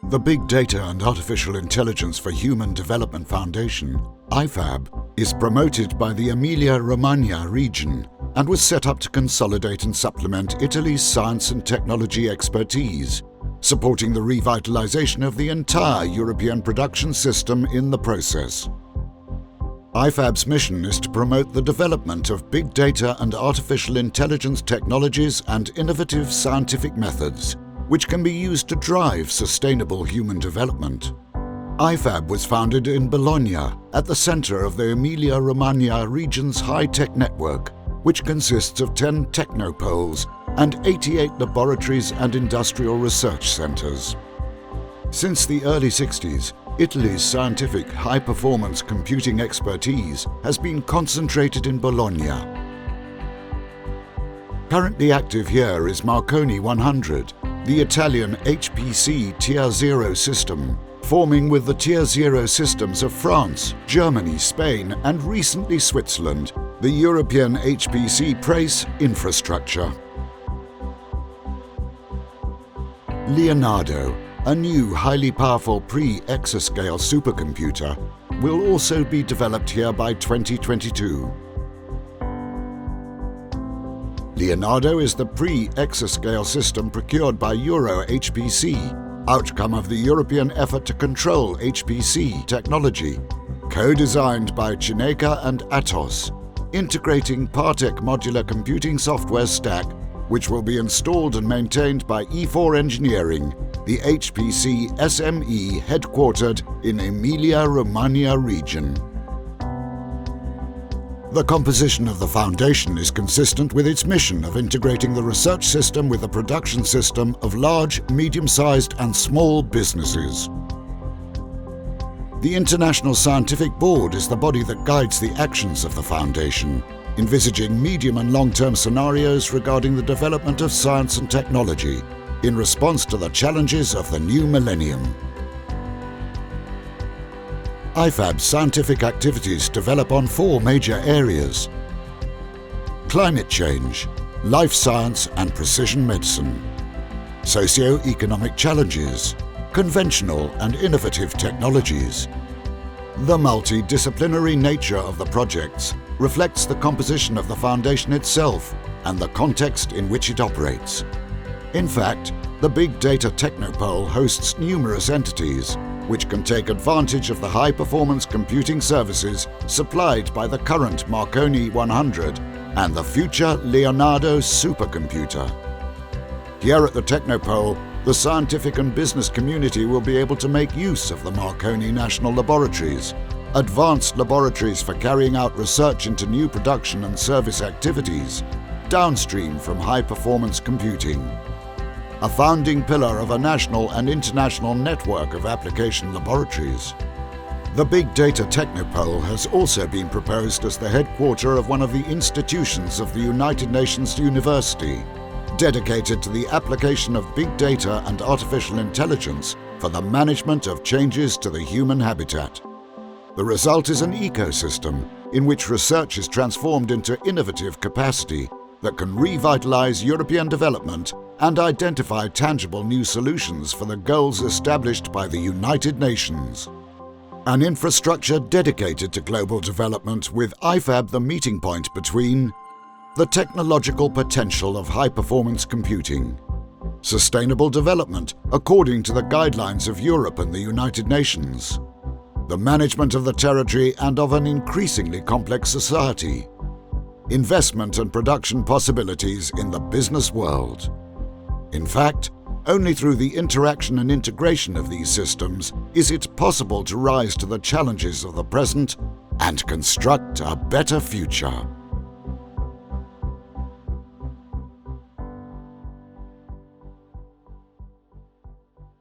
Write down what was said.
The Big Data and Artificial Intelligence for Human Development Foundation, IFAB, is promoted by the Emilia-Romagna region and was set up to consolidate and supplement Italy's science and technology expertise, supporting the revitalization of the entire European production system in the process. IFAB's mission is to promote the development of big data and artificial intelligence technologies and innovative scientific methods, which can be used to drive sustainable human development. IFAB was founded in Bologna, at the center of the Emilia-Romagna region's high-tech network, which consists of 10 technopoles and 88 laboratories and industrial research centers. Since the early 60s, Italy's scientific high-performance computing expertise has been concentrated in Bologna. Currently active here is Marconi 100, the Italian HPC Tier 0 system, forming with the Tier 0 systems of France, Germany, Spain, and recently Switzerland, the European HPC PRACE infrastructure. Leonardo, a new highly powerful pre-exascale supercomputer, will also be developed here by 2022. Leonardo is the pre-exascale system procured by Euro-HPC, outcome of the European effort to control HPC technology, co-designed by Cineca and Atos, integrating Partec modular computing software stack, which will be installed and maintained by E4 Engineering, the HPC SME headquartered in Emilia-Romagna region. The composition of the foundation is consistent with its mission of integrating the research system with the production system of large, medium-sized and small businesses. The International Scientific Board is the body that guides the actions of the foundation, envisaging medium and long-term scenarios regarding the development of science and technology in response to the challenges of the new millennium. IFAB's scientific activities develop on 4 major areas: climate change, life science and precision medicine, socio-economic challenges, conventional and innovative technologies. The multidisciplinary nature of the projects reflects the composition of the foundation itself and the context in which it operates. In fact, the Big Data Technopole hosts numerous entities which can take advantage of the high-performance computing services supplied by the current Marconi 100 and the future Leonardo supercomputer. Here at the Technopole, the scientific and business community will be able to make use of the Marconi National Laboratories, advanced laboratories for carrying out research into new production and service activities, downstream from high-performance computing. A founding pillar of a national and international network of application laboratories. The Big Data Technopole has also been proposed as the headquarter of one of the institutions of the United Nations University, dedicated to the application of big data and artificial intelligence for the management of changes to the human habitat. The result is an ecosystem in which research is transformed into innovative capacity that can revitalize European development and identify tangible new solutions for the goals established by the United Nations. An infrastructure dedicated to global development, with IFAB the meeting point between the technological potential of high-performance computing, sustainable development according to the guidelines of Europe and the United Nations, the management of the territory and of an increasingly complex society, investment and production possibilities in the business world. In fact, only through the interaction and integration of these systems is it possible to rise to the challenges of the present and construct a better future.